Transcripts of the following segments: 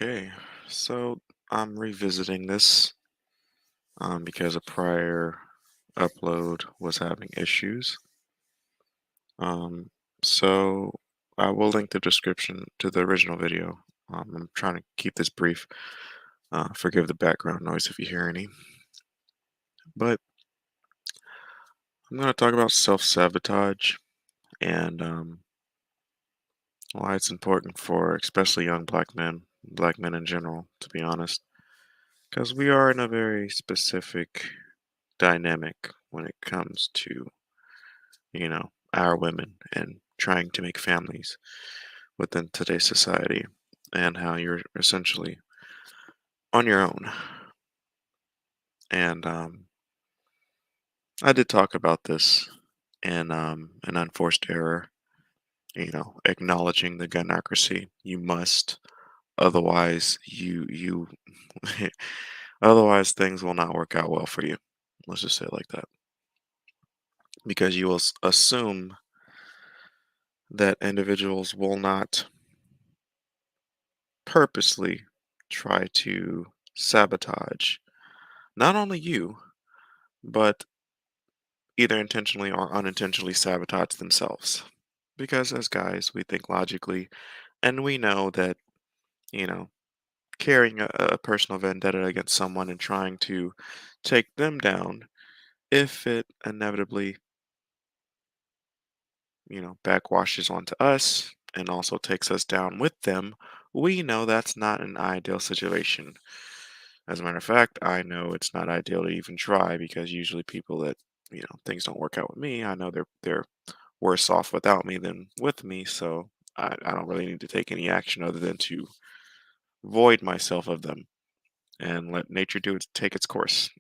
Okay, so I'm revisiting this because a prior upload was having issues. Um, so I will link the description to the original video. I'm trying to keep this brief. Forgive the background noise if you hear any. But I'm going to talk about self-sabotage and why it's important for especially young black men in general, to be honest, because we are in a very specific dynamic when it comes to, our women and trying to make families within today's society and how you're essentially on your own. And I did talk about this in an unforced error, acknowledging the gunocracy. You must, otherwise you otherwise things will not work out well for you. Let's just say it like that. Because you will assume that individuals will not purposely try to sabotage not only you, but either intentionally or unintentionally sabotage themselves. Because as guys, we think logically, and we know that, you know, carrying a personal vendetta against someone and trying to take them down, if it inevitably, backwashes onto us and also takes us down with them, we know that's not an ideal situation. As a matter of fact, I know it's not ideal to even try because usually people that, things don't work out with me, I know they're worse off without me than with me, so I don't really need to take any action other than to void myself of them and let nature take its course.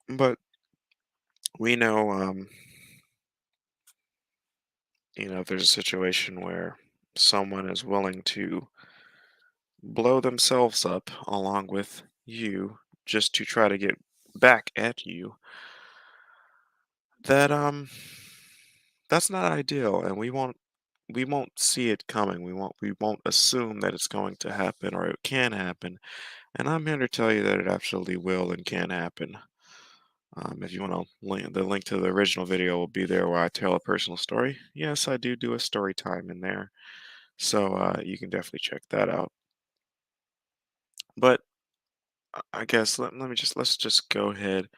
But we know, if there's a situation where someone is willing to blow themselves up along with you just to try to get back at you, that that's not ideal, and we won't see it coming. We won't assume that it's going to happen or it can happen. And I'm here to tell you that it absolutely will and can happen. If you want to link, the link to the original video will be there where I tell a personal story. Yes, I do a story time in there, so you can definitely check that out. But I guess let's just go ahead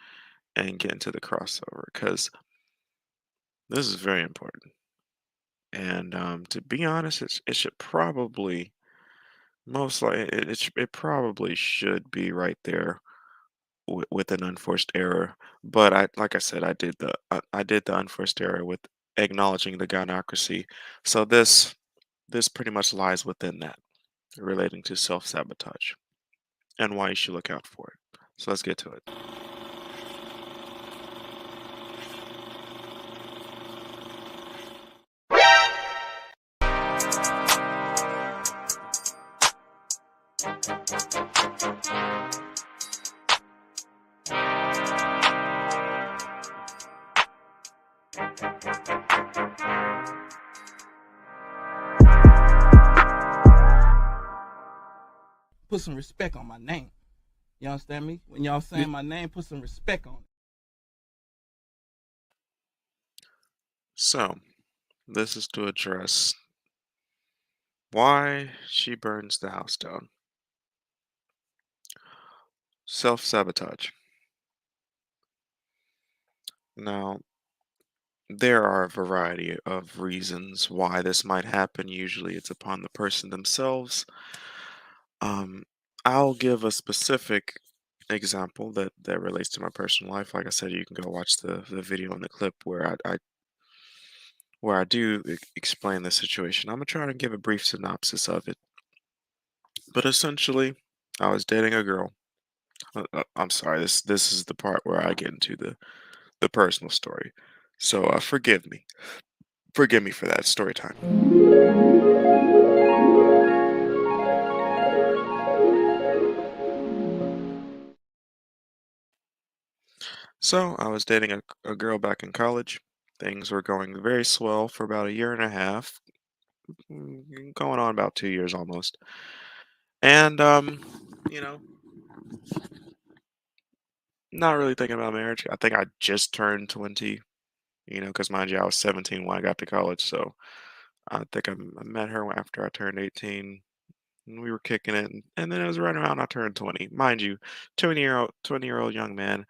and get into the crossover because this is very important. And to be honest, it should probably most likely it probably should be right there with an unforced error. But like I said, I did the unforced error with acknowledging the gynocracy. So this pretty much lies within that, relating to self-sabotage and why you should look out for it. So let's get to it. Put some respect on my name. You understand me? When y'all saying my name, put some respect on it. So this is to address why she burns the house down. Self-sabotage. Now, there are a variety of reasons why this might happen. Usually it's upon the person themselves. Um, I'll give a specific example that relates to my personal life. Like I said, you can go watch the video and the clip where I do explain the situation. I'm gonna try to give a brief synopsis of it. But essentially, I was dating a girl. I'm sorry. This is the part where I get into the personal story. So forgive me. Forgive me for that story time. So I was dating a girl back in college. Things were going very swell for about a year and a half, going on about 2 years almost. And you know, not really thinking about marriage. I think I just turned 20, because mind you, I was 17 when I got to college, so I think I met her after I turned 18. And we were kicking it, and then it was right around I turned 20. Mind you, 20-year-old young man.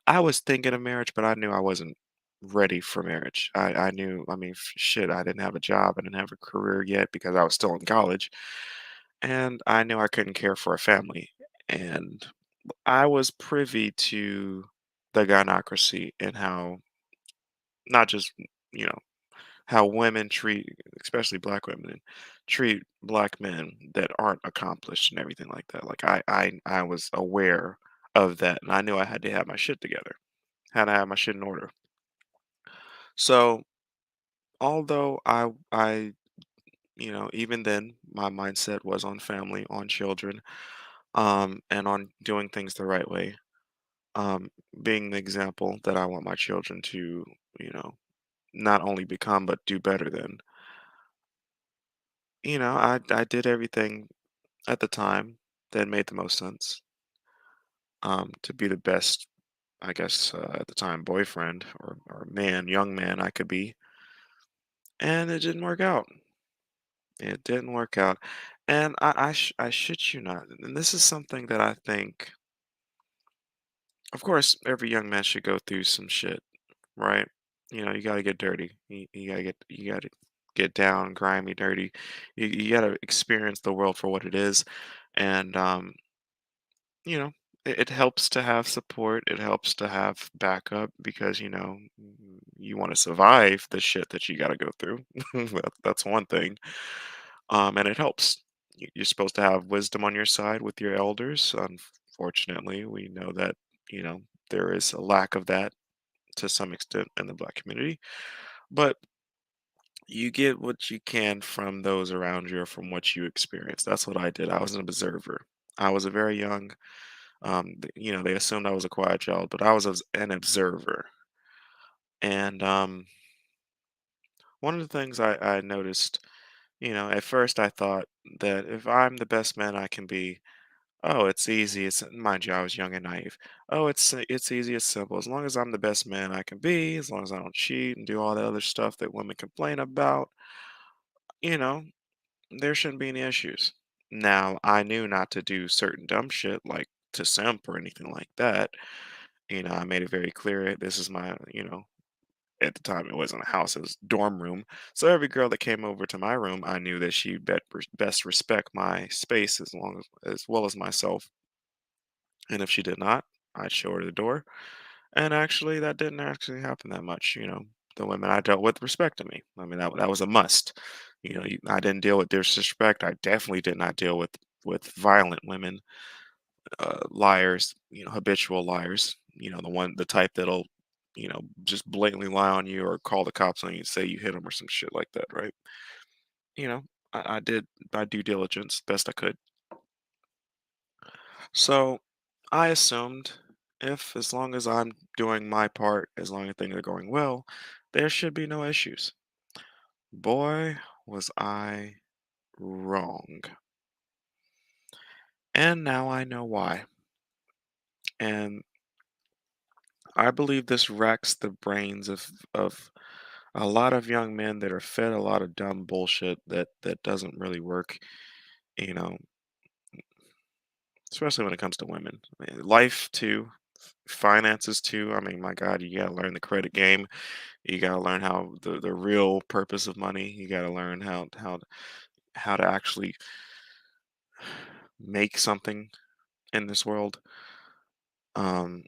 I was thinking of marriage, but I knew I wasn't ready for marriage. I knew, I mean, shit, I didn't have a job, I didn't have a career yet because I was still in college, and I knew I couldn't care for a family. And I was privy to the gynocracy and how not just, you know, how women treat, especially black women, treat black men that aren't accomplished and everything like that. Like I was aware of that, and I knew I had to have my shit together, had to have my shit in order. So although even then my mindset was on family, on children, and on doing things the right way, um, being the example that I want my children to, you know, not only become but do better than. I did everything at the time that made the most sense, to be the best, I guess, at the time, boyfriend or man, young man I could be. And it didn't work out. It didn't work out. And I shit you not. And this is something that I think, of course, every young man should go through some shit, right? You got to get dirty. You got to get down, grimy, dirty. You got to experience the world for what it is. And, you know, it helps to have support. It helps to have backup because, you want to survive the shit that you got to go through. That's one thing. And it helps. You're supposed to have wisdom on your side with your elders. Unfortunately, we know that, there is a lack of that to some extent in the black community. But you get what you can from those around you or from what you experience. That's what I did. I was an observer. I was a very young. They assumed I was a quiet child, but I was an observer. And one of the things I noticed, at first I thought that if I'm the best man I can be, oh, it's easy. It's mind you, I was young and naive. Oh, it's easy. It's simple. As long as I'm the best man I can be, as long as I don't cheat and do all the other stuff that women complain about, you know, there shouldn't be any issues. Now, I knew not to do certain dumb shit like to simp or anything like that. I made it very clear this is my, at the time it wasn't a house, it was dorm room. So every girl that came over to my room, I knew that she best respect my space as well as myself. And if she did not, I'd show her the door. And actually, that didn't actually happen that much. The women I dealt with respected me. I mean, that was a must. I didn't deal with disrespect. I definitely did not deal with violent women, liars. Habitual liars. The type that'll, just blatantly lie on you or call the cops on you and say you hit them or some shit like that, right? You know, I did my due diligence best I could. So I assumed if, as long as I'm doing my part, as long as things are going well, there should be no issues. Boy, was I wrong. And now I know why. And I believe this racks the brains of a lot of young men that are fed a lot of dumb bullshit that doesn't really work, you know, especially when it comes to women. I mean, life too, finances too. I mean, my God, you gotta learn the credit game. You gotta learn how the real purpose of money. You gotta learn how to actually make something in this world. Um,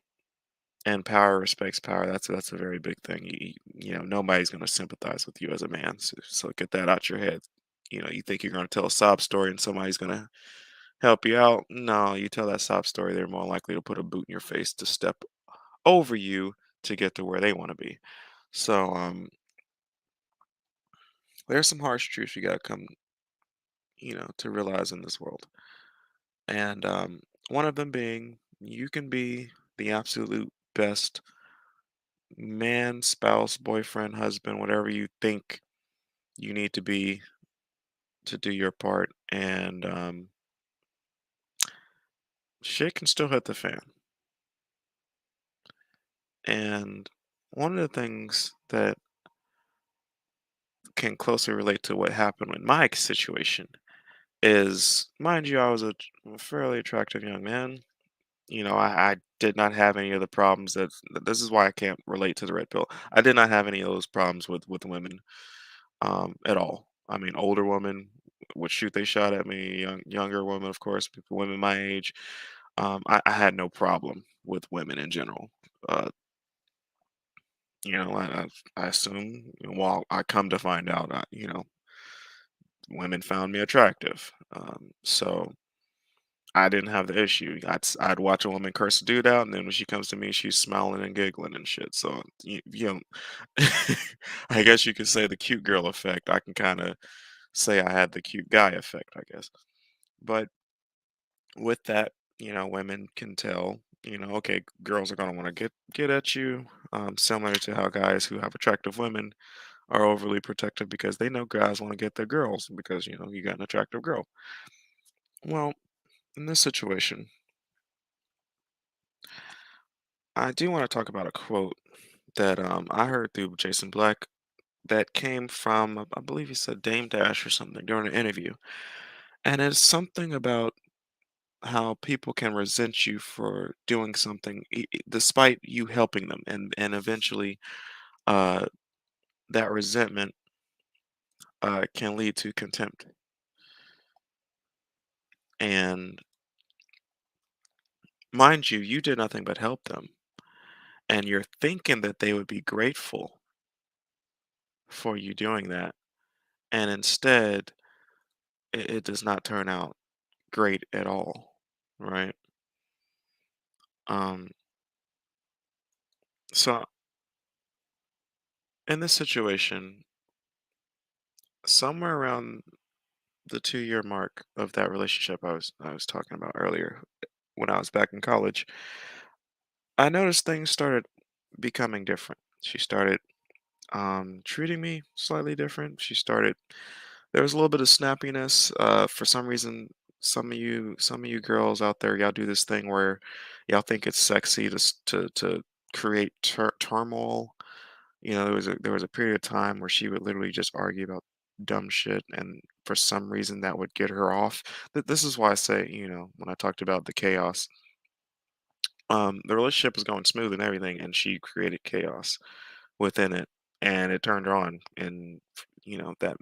and power respects power. That's a very big thing. Nobody's gonna sympathize with you as a man. So get that out your head. You think you're gonna tell a sob story and somebody's gonna help you out? No, you tell that sob story, they're more likely to put a boot in your face to step over you to get to where they want to be. So there's some harsh truths you gotta come, to realize in this world. And one of them being you can be the absolute best man, spouse, boyfriend, husband, whatever you think you need to be to do your part. And shit can still hit the fan. And one of the things that can closely relate to what happened with my situation is, mind you, I was a fairly attractive young man. I did not have any of the problems this is why I can't relate to the red pill. I did not have any of those problems with women at all. I mean, older women would shoot they shot at me, younger women, of course, people, women my age. I had no problem with women in general. Uh, I assume, well, I come to find out, women found me attractive. So I didn't have the issue. I'd watch a woman curse a dude out, and then when she comes to me, she's smiling and giggling and shit. So I guess you could say the cute girl effect. I can kind of say I had the cute guy effect, I guess. But with that, women can tell, okay, girls are gonna want to get at you. Similar to how guys who have attractive women are overly protective because they know guys want to get their girls because you got an attractive girl. Well, in this situation, I do want to talk about a quote that I heard through Jason Black that came from, I believe he said Dame Dash or something during an interview. And it's something about how people can resent you for doing something despite you helping them. And eventually uh, that resentment can lead to contempt. And mind you, you did nothing but help them. And you're thinking that they would be grateful for you doing that. And instead, it does not turn out great at all, right? Um, so in this situation, somewhere around the 2-year mark of that relationship I was talking about earlier, when I was back in college, I noticed things started becoming different. She started treating me slightly different. There was a little bit of snappiness. For some reason, some of you girls out there, y'all do this thing where y'all think it's sexy to create turmoil. There was a period of time where she would literally just argue about dumb shit, and for some reason that would get her off. This is why I say, when I talked about the chaos, the relationship was going smooth and everything, and she created chaos within it, and it turned her on. And that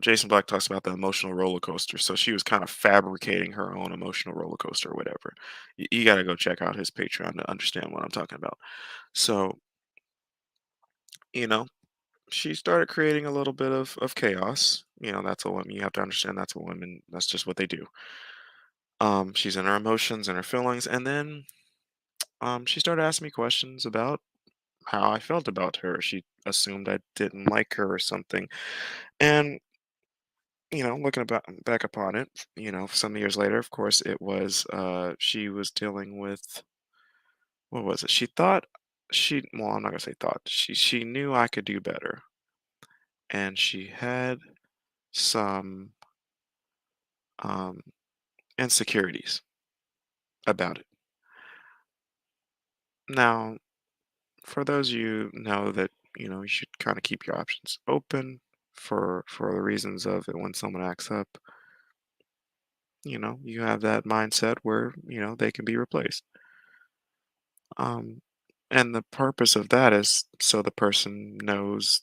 Jason Black talks about the emotional roller coaster. So she was kind of fabricating her own emotional roller coaster or whatever. You got to go check out his Patreon to understand what I'm talking about. So, you know, she started creating a little bit of chaos. That's a woman. You have to understand that's a woman. That's just what they do. She's in her emotions and her feelings. And then she started asking me questions about how I felt about her. She assumed I didn't like her or something. And looking back upon it, some years later, of course, it was she was dealing with, what was it? She thought well, I'm not gonna say thought. She knew I could do better, and she had some um, insecurities about it. Now, for those of you know that you should kind of keep your options open for the reasons of it when someone acts up. You have that mindset where they can be replaced. Um, and the purpose of that is so the person knows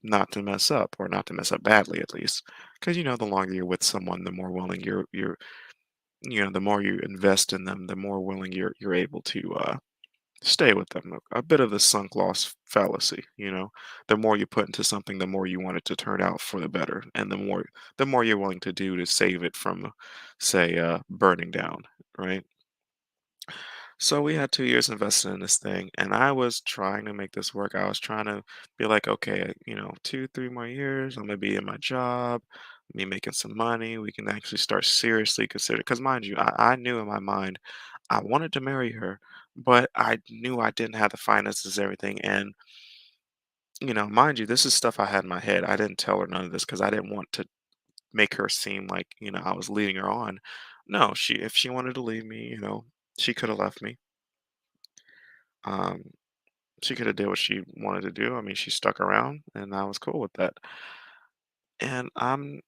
not to mess up, or not to mess up badly at least. Because the longer you're with someone, the more willing the more you invest in them, the more willing you're able to stay with them. A bit of the sunk loss fallacy. The more you put into something, the more you want it to turn out for the better, and the more you're willing to do to save it from, say, burning down, right? So we had 2 years invested in this thing, and I was trying to make this work. I was trying to be like, okay, 2, 3 more years, I'm gonna be in my job, me making some money. We can actually start seriously consider. Because mind you, I knew in my mind I wanted to marry her, but I knew I didn't have the finances, everything, and mind you, this is stuff I had in my head. I didn't tell her none of this because I didn't want to make her seem like I was leading her on. No, she if she wanted to leave me, she could have left me. Um, she could have did what she wanted to do. I mean, she stuck around, and I was cool with that. And I'm,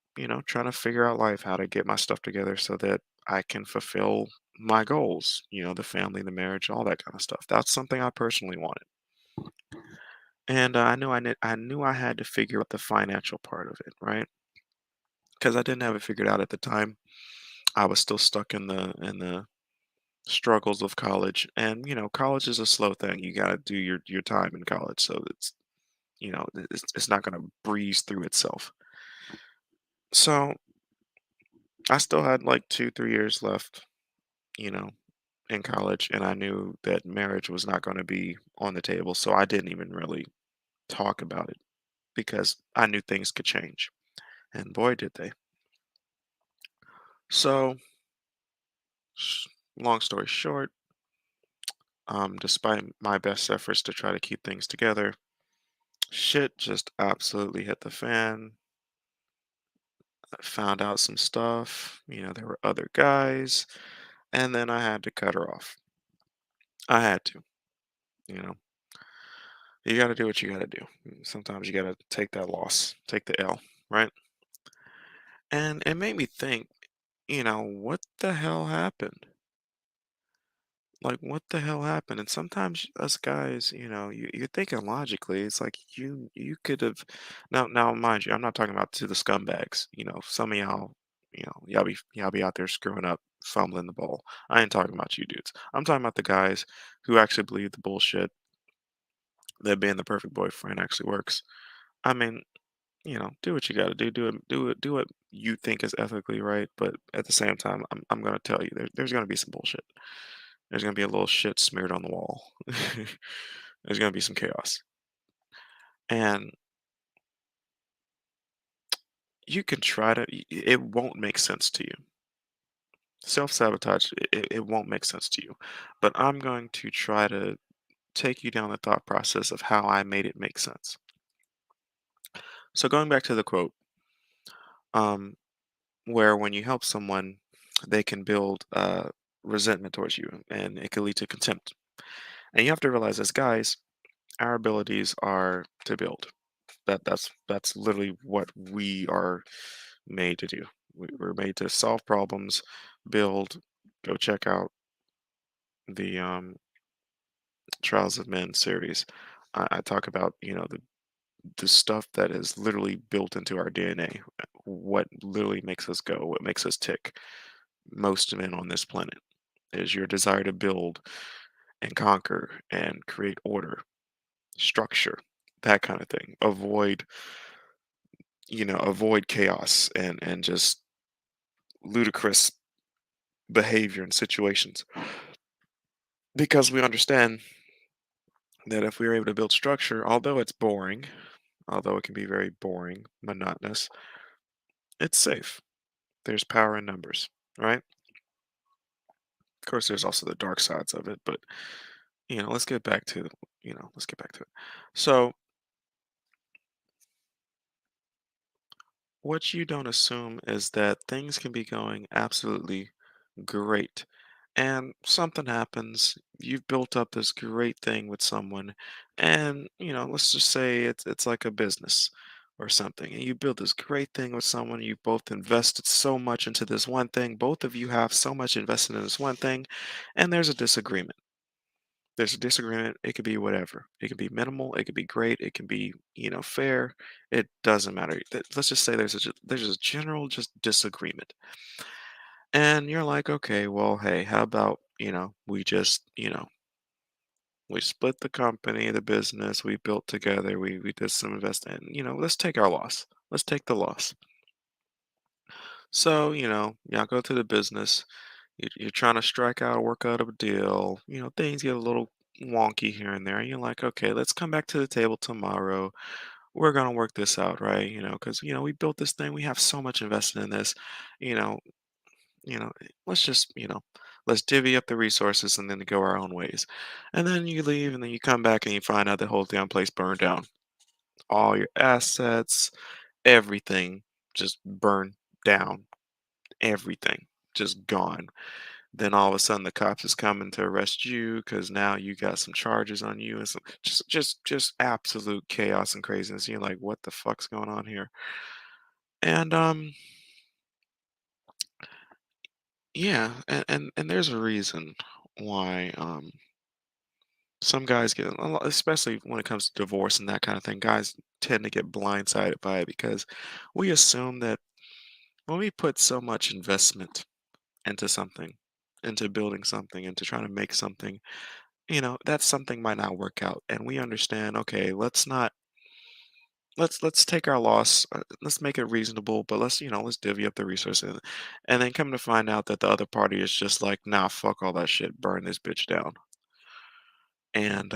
trying to figure out life, how to get my stuff together so that I can fulfill my goals, the family, the marriage, all that kind of stuff. That's something I personally wanted. And I knew I had to figure out the financial part of it, right? Because I didn't have it figured out at the time. I was still stuck in the struggles of college, and college is a slow thing. You got to do your time in college, so it's not going to breeze through itself. So I still had like 2 3 years left, you know, in college, and I knew that marriage was not going to be on the table, so I didn't even really talk about it because I knew things could change, and boy, did they. So, long story short, despite my best efforts to try to keep things together, shit just absolutely hit the fan. I found out some stuff, there were other guys, and then I had to cut her off. I had to, you know. You got to do what you got to do. Sometimes you got to take that loss, take the L, right? And it made me think, what the hell happened? Like, what the hell happened? And sometimes us guys, you're thinking logically. It's like you could have now mind you, I'm not talking about to the scumbags. Some of y'all, y'all be out there screwing up, fumbling the ball. I ain't talking about you dudes. I'm talking about the guys who actually believe the bullshit that being the perfect boyfriend actually works. I mean, do what you got to do. Do what you think is ethically right. But at the same time, I'm gonna tell you, there's gonna be some bullshit. There's gonna be a little shit smeared on the wall. There's gonna be some chaos, and you can try to. It won't make sense to you. Self-sabotage. It won't make sense to you, but I'm going to try to take you down the thought process of how I made it make sense. So going back to the quote, um, where when you help someone, they can build resentment towards you, and it can lead to contempt. And you have to realize, as guys, our abilities are to build. That's literally what we are made to do. We're made to solve problems, build. Go check out the Trials of Men series. I talk about the stuff that is literally built into our DNA. What literally makes us go, what makes us tick. Most men on this planet is your desire to build and conquer and create order, structure, that kind of thing. Avoid chaos and just ludicrous behavior in situations. Because we understand that if we are able to build structure, although it's boring, although it can be very boring, monotonous, it's safe. There's power in numbers, right? Of course, there's also the dark sides of it, but let's get back to let's get back to it. So, what you don't assume is that things can be going absolutely great. And something happens, you've built up this great thing with someone, and let's just say it's like a business or something. And you build this great thing with someone, you both invested so much into this one thing, both of you have so much invested in this one thing, and there's a disagreement. There's a disagreement, it could be whatever. It could be minimal, it could be great, it can be, fair. It doesn't matter. Let's just say there's a general just disagreement. And you're like, okay, well, hey, how about, we just, we split the company, the business, we built together, we did some investing, let's take our loss. Let's take the loss. So, y'all go to the business, you're trying to strike out, work out a deal, things get a little wonky here and there. And you're like, okay, let's come back to the table tomorrow. We're gonna work this out, right? Because we built this thing, we have so much invested in this, you know, let's just, let's divvy up the resources and then go our own ways. And then you leave and then you come back and you find out the whole damn place burned down. All your assets, everything just burned down. Everything. just gone. Then all of a sudden the cops is coming to arrest you because now you got some charges on you and some just absolute chaos and craziness. You're like, what the fuck's going on here? And yeah, and there's a reason why some guys get especially when it comes to divorce and that kind of thing, guys tend to get blindsided by it because we assume that when we put so much investment into something, into building something, into trying to make something, that something might not work out. And we understand, okay, let's not let's take our loss, let's make it reasonable, but let's divvy up the resources. And then come to find out that the other party is just like, nah, fuck all that shit, burn this bitch down. And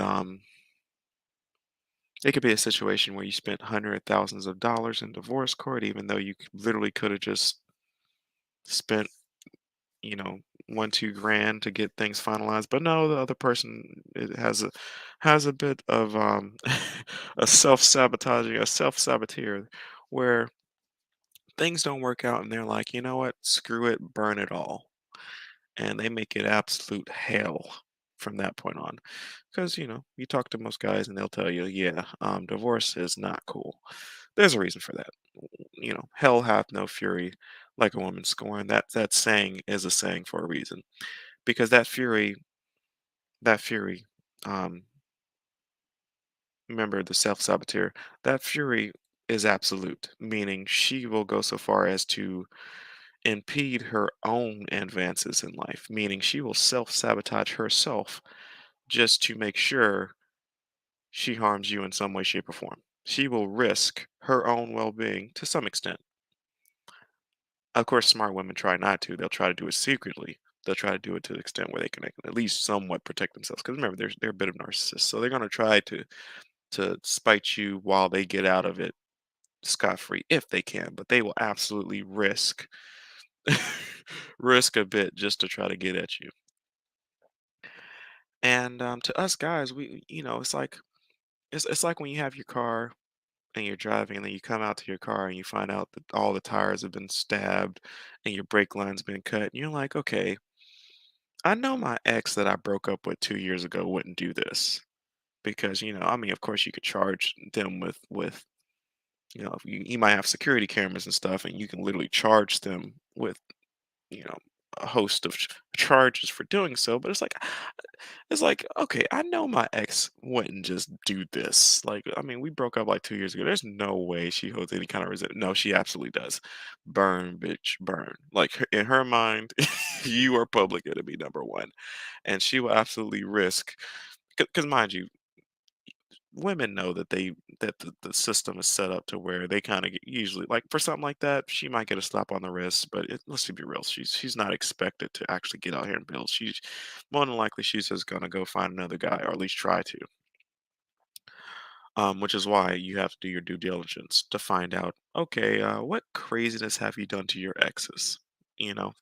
it could be a situation where you spent hundred thousands of dollars in divorce court, even though you literally could have just spent, you know, 1, 2 grand to get things finalized. But no, the other person has a bit of a self-sabotaging, a self-saboteur, where things don't work out and they're like, you know what, screw it, burn it all. And they make it absolute hell from that point on. Because, you talk to most guys and they'll tell you, yeah, divorce is not cool. There's a reason for that. Hell hath no fury like a woman scorned. That saying is a saying for a reason. Because that fury, um, remember the self-saboteur, that fury is absolute, meaning she will go so far as to impede her own advances in life, meaning she will self-sabotage herself just to make sure she harms you in some way, shape, or form. She will risk her own well being to some extent. Of course, smart women try not to. They'll try to do it secretly. They'll try to do it to the extent where they can at least somewhat protect themselves. Because remember, they're a bit of narcissists, so they're going to try to spite you while they get out of it scot free if they can. But they will absolutely risk risk a bit just to try to get at you. And to us guys, it's like when you have your car and you're driving, and then you come out to your car and you find out that all the tires have been stabbed and your brake line's been cut. And you're like, okay, I know my ex that I broke up with 2 years ago wouldn't do this because I mean, of course, you could charge them with you might have security cameras and stuff, and you can literally charge them with you know a host of charges for doing so. But it's like, okay, I know my ex wouldn't just do this. Like, I mean, we broke up like 2 years ago. There's no way she holds any kind of resentment. No, she absolutely does. Burn, bitch, burn. Like in her mind, you are public enemy number one, and she will absolutely risk. Because mind you, women know that the system is set up to where they kind of usually like for something like that she might get a slap on the wrist, but let's be real, she's not expected to actually get out here and build. She's more than likely she's just gonna go find another guy, or at least try to, which is why you have to do your due diligence to find out, okay, what craziness have you done to your exes. you know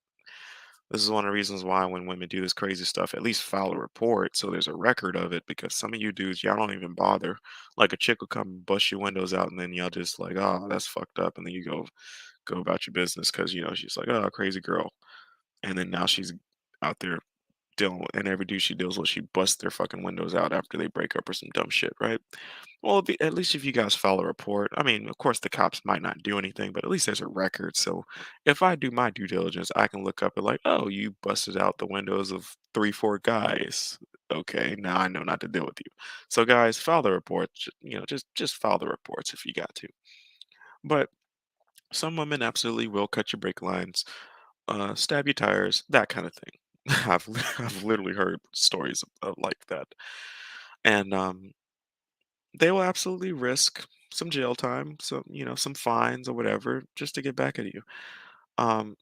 this is one of the reasons why when women do this crazy stuff, at least file a report so there's a record of it, because some of you dudes, y'all don't even bother. Like a chick will come and bust your windows out and then y'all just like, oh, that's fucked up. And then you go about your business because, she's like, oh, crazy girl. And then now she's out there dealing with, and every dude she deals with, she busts their fucking windows out after they break up or some dumb shit, right? Well, at least if you guys file a report, I mean, of course the cops might not do anything, but at least there's a record. So if I do my due diligence, I can look up and like, oh, you busted out the windows of 3, 4 guys. Okay, now I know not to deal with you. So guys, file the reports. Just file the reports if you got to. But some women absolutely will cut your brake lines, stab your tires, that kind of thing. I've literally heard stories of like that, and they will absolutely risk some jail time, some fines or whatever, just to get back at you. Um,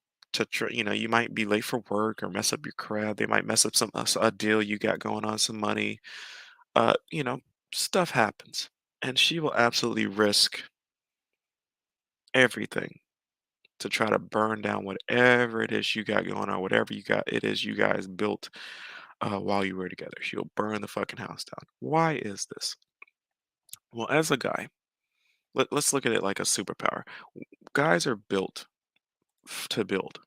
you might be late for work or mess up your crowd. They might mess up a deal you got going on, some money. Uh, you know, Stuff happens, and she will absolutely risk everything to try to burn down whatever it is you got going on, whatever it is you guys built while you were together. She'll burn the fucking house down. Why is this? Well, as a guy, let's look at it like a superpower. Guys are built to build.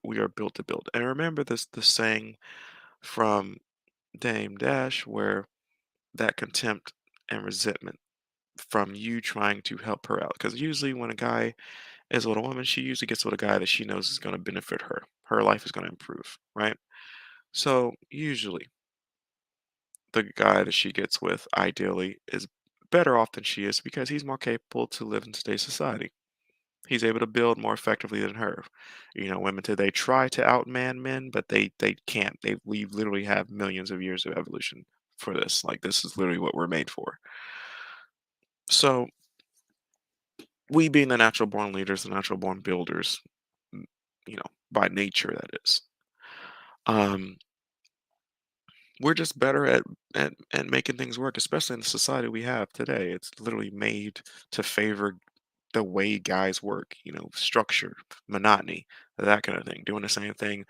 We are built to build. And remember this the saying from Dame Dash where that contempt and resentment from you trying to help her out. Because usually when a guy is with a woman, she usually gets with a guy that she knows is going to benefit her. Her life is going to improve, right? So usually the guy that she gets with, ideally, is better off than she is because he's more capable to live in today's society. He's able to build more effectively than her. You know, women today try to outman men, but they can't. We literally have millions of years of evolution for this. Like this is literally what we're made for. So we being the natural born leaders, the natural born builders, m- you know, by nature that is. Um, we're just better at making things work, especially in the society we have today. It's literally made to favor the way guys work, you know, structure, monotony, that kind of thing. Doing the same thing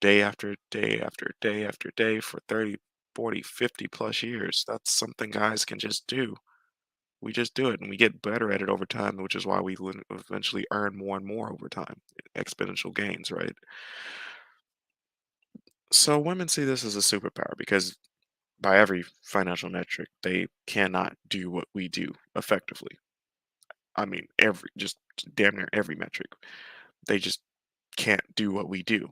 day after day after day after day for 30, 40, 50 plus years. That's something guys can just do. We just do it and we get better at it over time, which is why we eventually earn more and more over time. Exponential gains, right? So women see this as a superpower because by every financial metric, they cannot do what we do effectively. I mean, every just damn near every metric. They just can't do what we do.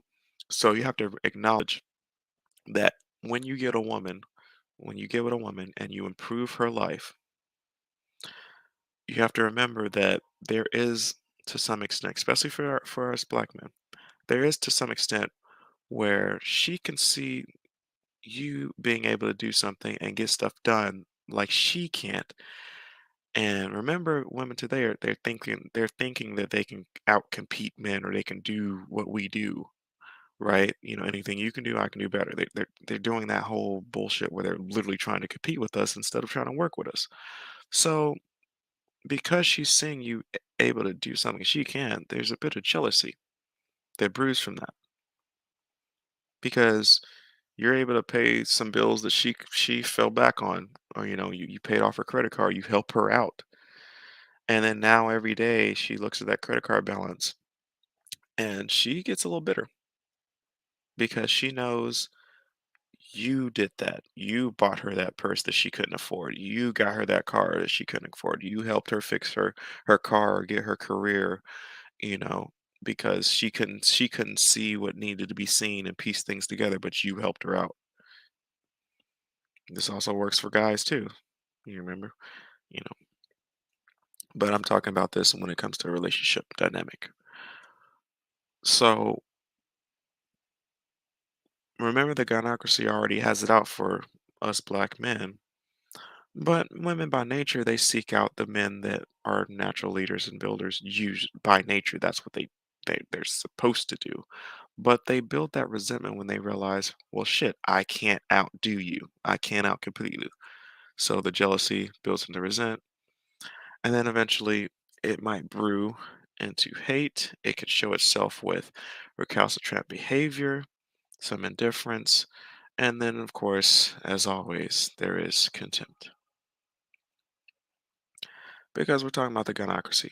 So you have to acknowledge that when you get a woman, when you get with a woman and you improve her life, you have to remember that there is to some extent, especially for us black men, there is to some extent where she can see you being able to do something and get stuff done like she can't. And remember, women today are they're thinking that they can outcompete men or they can do what we do, right? You know, anything you can do, I can do better. They're doing that whole bullshit where they're literally trying to compete with us instead of trying to work with us. So because she's seeing you able to do something she can, there's a bit of jealousy that brews from that because you're able to pay some bills that she fell back on, or you know, you paid off her credit card, you help her out, and then now every day she looks at that credit card balance and she gets a little bitter because she knows you did that. You bought her that purse that she couldn't afford. You got her that car that she couldn't afford. You helped her fix her car or get her career, you know, because she couldn't see what needed to be seen and piece things together, but you helped her out. This also works for guys too. You remember, you know, but I'm talking about this when it comes to a relationship dynamic. So remember the gynocracy already has it out for us black men. But women by nature, they seek out the men that are natural leaders and builders. By nature, that's what they're supposed to do. But they build that resentment when they realize, well, shit, I can't outdo you. I can't outcompete you. So the jealousy builds into resent, and then eventually it might brew into hate. It can show itself with recalcitrant behavior, some indifference, and then, of course, as always, there is contempt. Because we're talking about the gunocracy.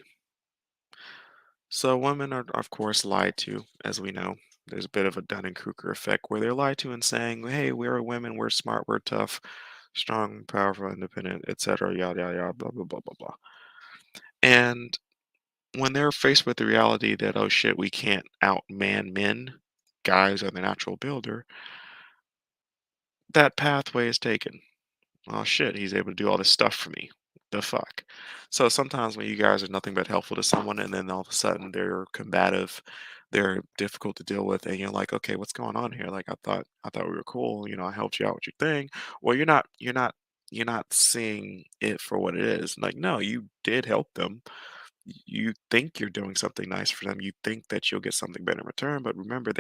So women are, of course, lied to, as we know. There's a bit of a Dunning-Kruger effect where they're lied to and saying, "Hey, we're women, we're smart, we're tough, strong, powerful, independent, etc." Yada yada yada, blah blah blah blah blah. And when they're faced with the reality that, oh shit, we can't outman men, guys are the natural builder, that pathway is taken. Oh shit, he's able to do all this stuff for me. The fuck. So sometimes when you guys are nothing but helpful to someone and then all of a sudden they're combative, they're difficult to deal with, and you're like, okay, what's going on here? Like I thought we were cool, you know, I helped you out with your thing. Well, you're not seeing it for what it is. Like, no, you did help them. You think you're doing something nice for them. You think that you'll get something better in return, but remember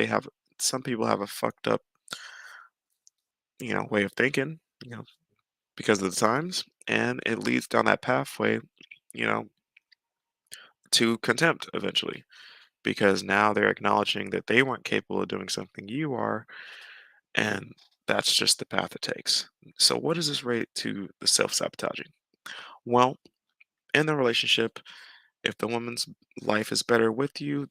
some people have a fucked up, way of thinking. Because of the times, and it leads down that pathway, you know, to contempt eventually. Because now they're acknowledging that they weren't capable of doing something you are, and that's just the path it takes. So, what does this rate to the self sabotaging? Well, in the relationship, if the woman's life is better with you,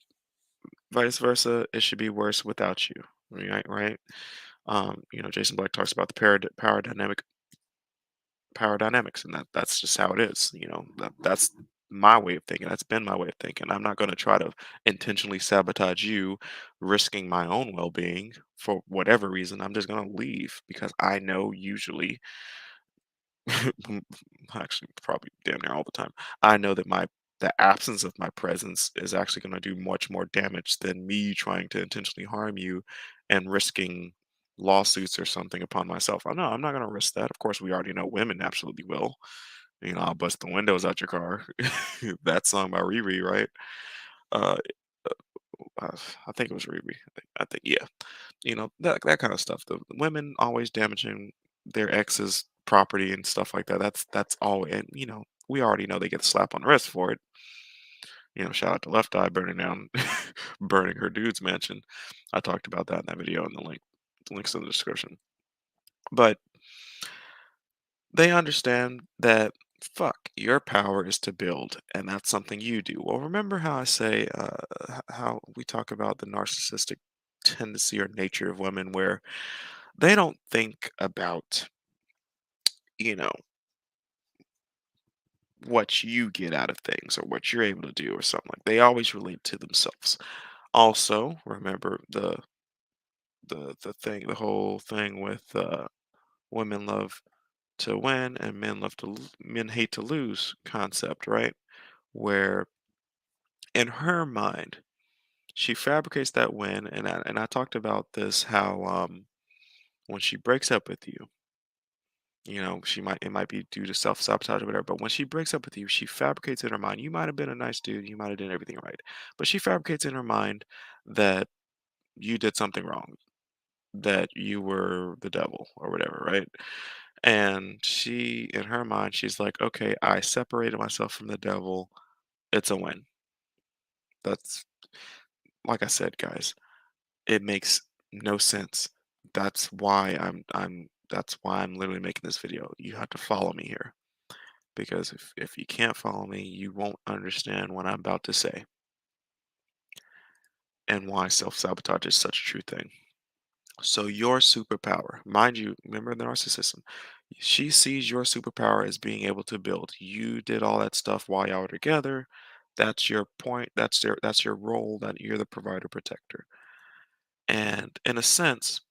Vice versa, it should be worse without you. Right, right. Jason Black talks about the power dynamics, and that's just how it is. That's my way of thinking. That's been my way of thinking. I'm not going to try to intentionally sabotage you, risking my own well-being for whatever reason. I'm just going to leave because I know usually, actually, probably damn near all the time, I know that the absence of my presence is actually going to do much more damage than me trying to intentionally harm you and risking lawsuits or something upon myself. I'm not going to risk that. Of course, we already know women absolutely will. I'll bust the windows out your car. That song by Riri, right? Uh, uh, I think it was Riri. I think yeah. That kind of stuff. The women always damaging their ex's property and stuff like that. That's all. And we already know they get a slap on the wrist for it. Shout out to Left Eye burning down, burning her dude's mansion. I talked about that in that video in the links in the description. But they understand that fuck, your power is to build, and that's something you do. Well, remember how I say how we talk about the narcissistic tendency or nature of women, where they don't think about you know what you get out of things or what you're able to do or something like. They always relate to themselves. Also, remember the whole thing with women love to win and men hate to lose concept, right? Where in her mind, she fabricates that win, and I talked about this how when she breaks up with you, it might be due to self-sabotage or whatever, but when she breaks up with you, she fabricates in her mind, you might have been a nice dude, you might have done everything right, but she fabricates in her mind that you did something wrong, that you were the devil or whatever, right? And she, in her mind, she's like, okay, I separated myself from the devil. It's a win. That's like I said, guys. It makes no sense. That's why I'm literally making this video. You have to follow me here because if you can't follow me, you won't understand what I'm about to say and why self-sabotage is such a true thing. So your superpower, mind you, remember the narcissism. She sees your superpower as being able to build. You did all that stuff while y'all were together. That's your point. That's your role. That you're the provider protector. And in a sense,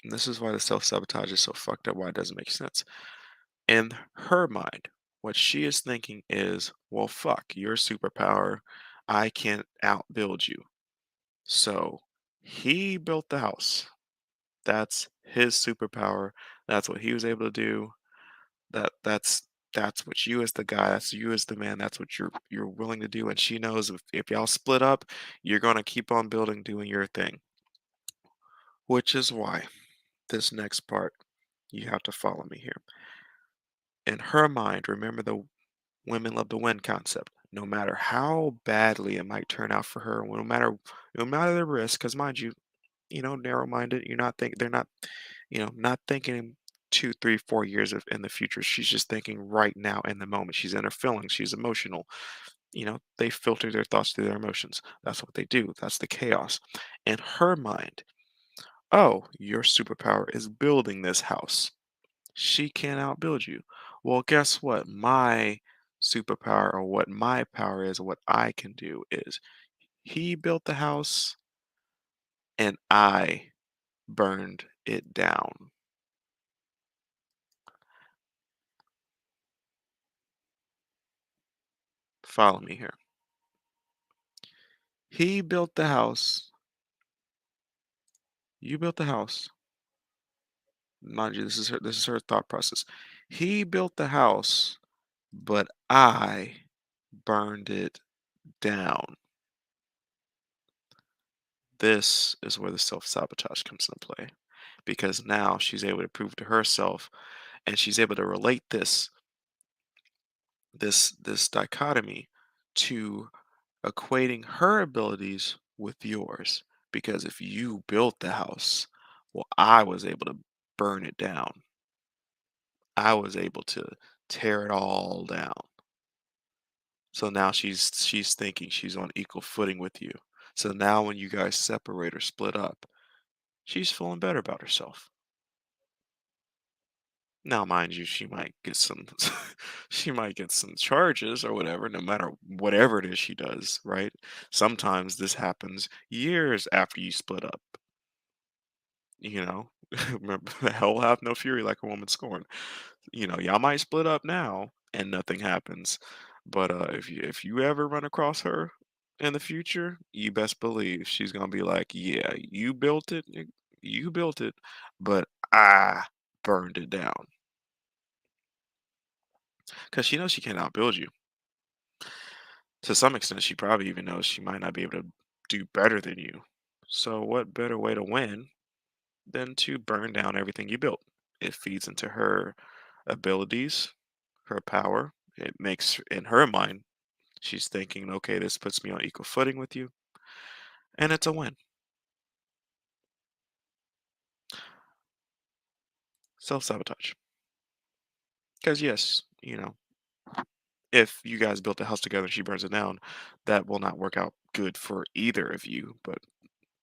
and this is why the self-sabotage is so fucked up, why it doesn't make sense. In her mind, what she is thinking is, well, fuck, your superpower. I can't outbuild you. So he built the house. That's his superpower. That's what he was able to do. That's what you as the guy, that's you as the man, that's what you're willing to do. And she knows if y'all split up, you're gonna keep on building, doing your thing. Which is why this next part, you have to follow me here. In her mind, remember the women love to win concept. No matter how badly it might turn out for her, no matter the risk, because mind you, narrow-minded. You're not think they're not, not thinking 2, 3, 4 years in the future. She's just thinking right now in the moment. She's in her feelings. She's emotional. They filter their thoughts through their emotions. That's what they do. That's the chaos. In her mind, oh, your superpower is building this house. She can't outbuild you. Well, guess what? My superpower or what my power is, what I can do is he built the house and I burned it down. Follow me here. He built the house. You built the house. Mind you, this is her thought process. He built the house, but I burned it down. This is where the self-sabotage comes into play. Because now she's able to prove to herself and she's able to relate this dichotomy to equating her abilities with yours. Because if you built the house, well, I was able to burn it down. I was able to tear it all down. So now she's thinking she's on equal footing with you. So now when you guys separate or split up, she's feeling better about herself. Now, mind you, she might get some she might get some charges or whatever, no matter whatever it is she does, right? Sometimes this happens years after you split up, you know? Remember, hell hath no fury like a woman scorned. Y'all might split up now and nothing happens. But if you ever run across her in the future, you best believe she's gonna be like, "Yeah, you built it, but I burned it down." Because she knows she can't outbuild you. To some extent, she probably even knows she might not be able to do better than you. So what better way to win than to burn down everything you built? It feeds into her abilities, her power. It makes, in her mind, she's thinking, okay, this puts me on equal footing with you, and it's a win. Self-sabotage. Because yes, if you guys built a house together and she burns it down, that will not work out good for either of you. But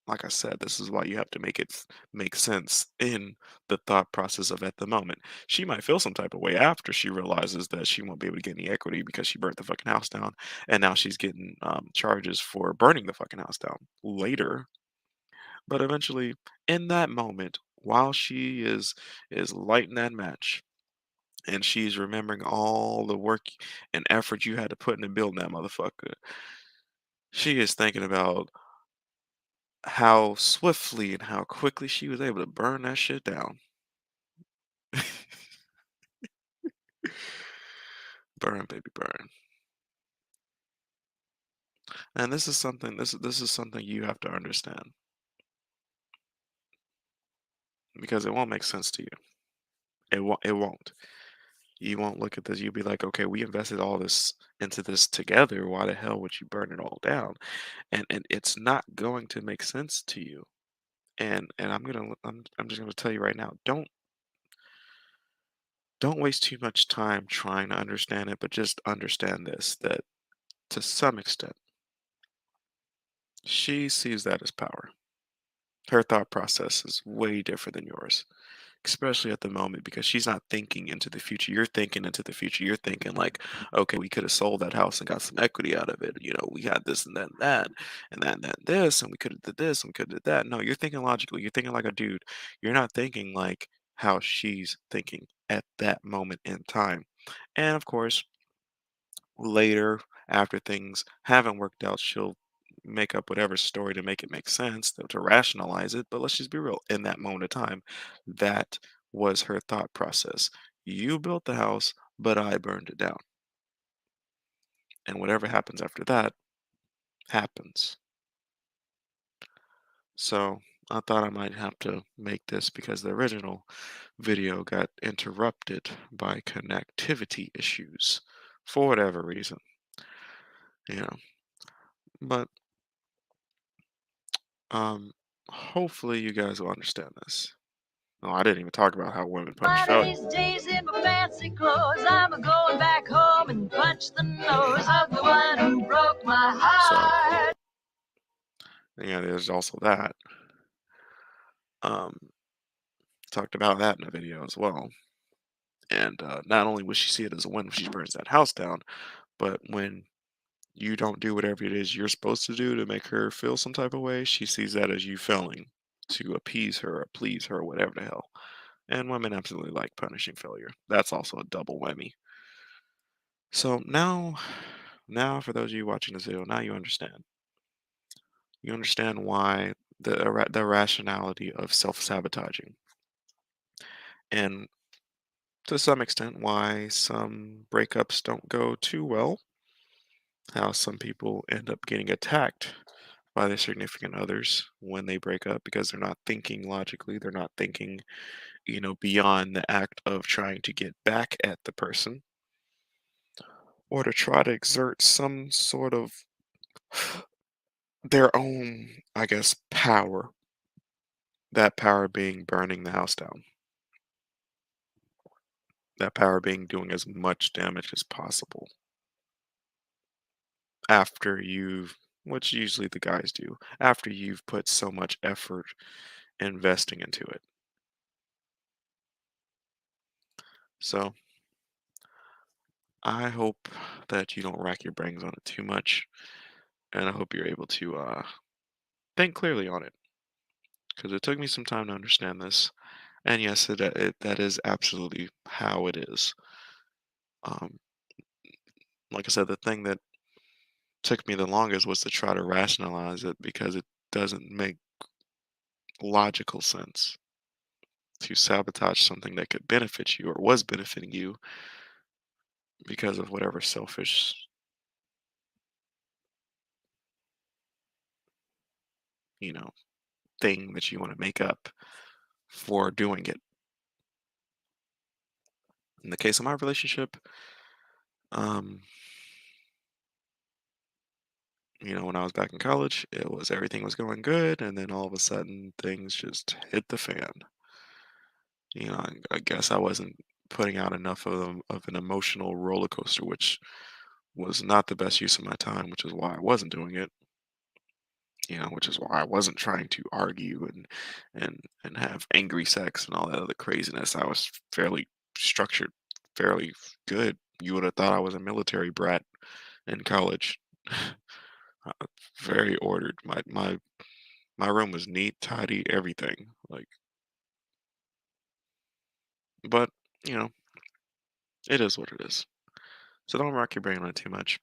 like I said, this is why you have to make it make sense in the thought process of at the moment. She might feel some type of way after she realizes that she won't be able to get any equity because she burnt the fucking house down, and now she's getting charges for burning the fucking house down later. But eventually, in that moment, while she is lighting that match, and she's remembering all the work and effort you had to put into building that motherfucker, she is thinking about how swiftly and how quickly she was able to burn that shit down. Burn, baby, burn. And this is something you have to understand because it won't make sense to you. It won't. You won't look at this. You'll be like, okay, we invested all this into this together. Why the hell would you burn it all down? And it's not going to make sense to you. And I'm just gonna tell you right now, don't waste too much time trying to understand it, but just understand this, that to some extent she sees that as power. Her thought process is way different than yours, especially at the moment because she's not thinking into the future. You're thinking into the future. You're thinking like, okay, we could have sold that house and got some equity out of it. We had this and that and that and this, and we could have did this and we could have did that. No, you're thinking logically. You're thinking like a dude. You're not thinking like how she's thinking at that moment in time. And of course, later, after things haven't worked out, she'll make up whatever story to make it make sense, to rationalize it. But let's just be real. In that moment of time, that was her thought process. You built the house, but I burned it down. And whatever happens after that happens. So I thought I might have to make this because the original video got interrupted by connectivity issues for whatever reason, you know. But hopefully you guys will understand this. No, I didn't even talk about how women punch One of failure. these days in my fancy clothes, I'm a going back home and punch the nose of the one who broke my So, heart. yeah, there's also that. Um, Talked about that in the video as well. And not only would she see it as a win when she burns that house down, but when you don't do whatever it is you're supposed to do to make her feel some type of way, she sees that as you failing to appease her or please her or whatever the hell. And women absolutely like punishing failure. That's also a double whammy. So now for those of you watching this video, now you understand. You understand why the rationality of self-sabotaging, and to some extent why some breakups don't go too well, how some people end up getting attacked by their significant others when they break up because they're not thinking logically, they're not thinking, beyond the act of trying to get back at the person or to try to exert some sort of their own, I guess, power. That power being burning the house down. That power being doing as much damage as possible after you've which usually the guys do after you've put so much effort investing into it. So I hope that you don't rack your brains on it too much, and I hope you're able to think clearly on it, because it took me some time to understand this. And yes, that is absolutely how it is. Um, like I said, the thing that took me the longest was to try to rationalize it because it doesn't make logical sense to sabotage something that could benefit you or was benefiting you because of whatever selfish, you know, thing that you want to make up for doing it. In the case of my relationship, um, when I was back in college, it was everything was going good, and then all of a sudden things just hit the fan. I guess I wasn't putting out enough of an emotional roller coaster, which was not the best use of my time, which is why I wasn't doing it. Which is why I wasn't trying to argue and have angry sex and all that other craziness. I was fairly structured, fairly good. You would have thought I was a military brat in college. Uh, Very ordered. My room was neat, tidy, everything. But you know, it is what it is. So don't rock your brain on it too much.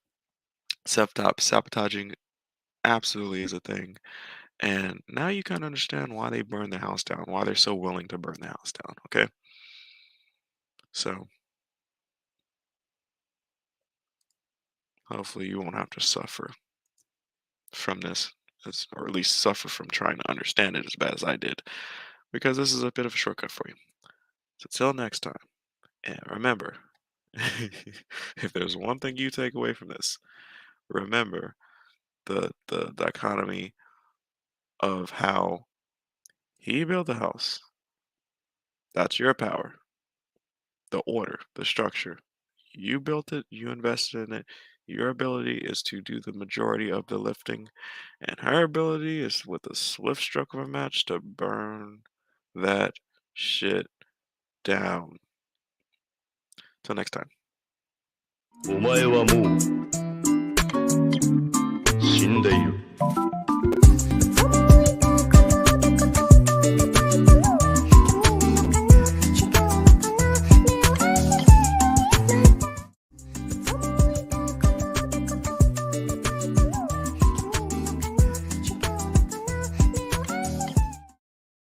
Self-top sabotaging absolutely is a thing. And now you kind of understand why they burn the house down, why they're so willing to burn the house down. Okay. So hopefully you won't have to suffer from this, or at least suffer from trying to understand it as bad as I did, because this is a bit of a shortcut for you. So till next time, and remember, if there's one thing you take away from this, remember the dichotomy of how he built the house. That's your power. The order, the structure. You built it, you invested in it. Your ability is to do the majority of the lifting, and her ability is with a swift stroke of a match to burn that shit down. Till next time. お前はもう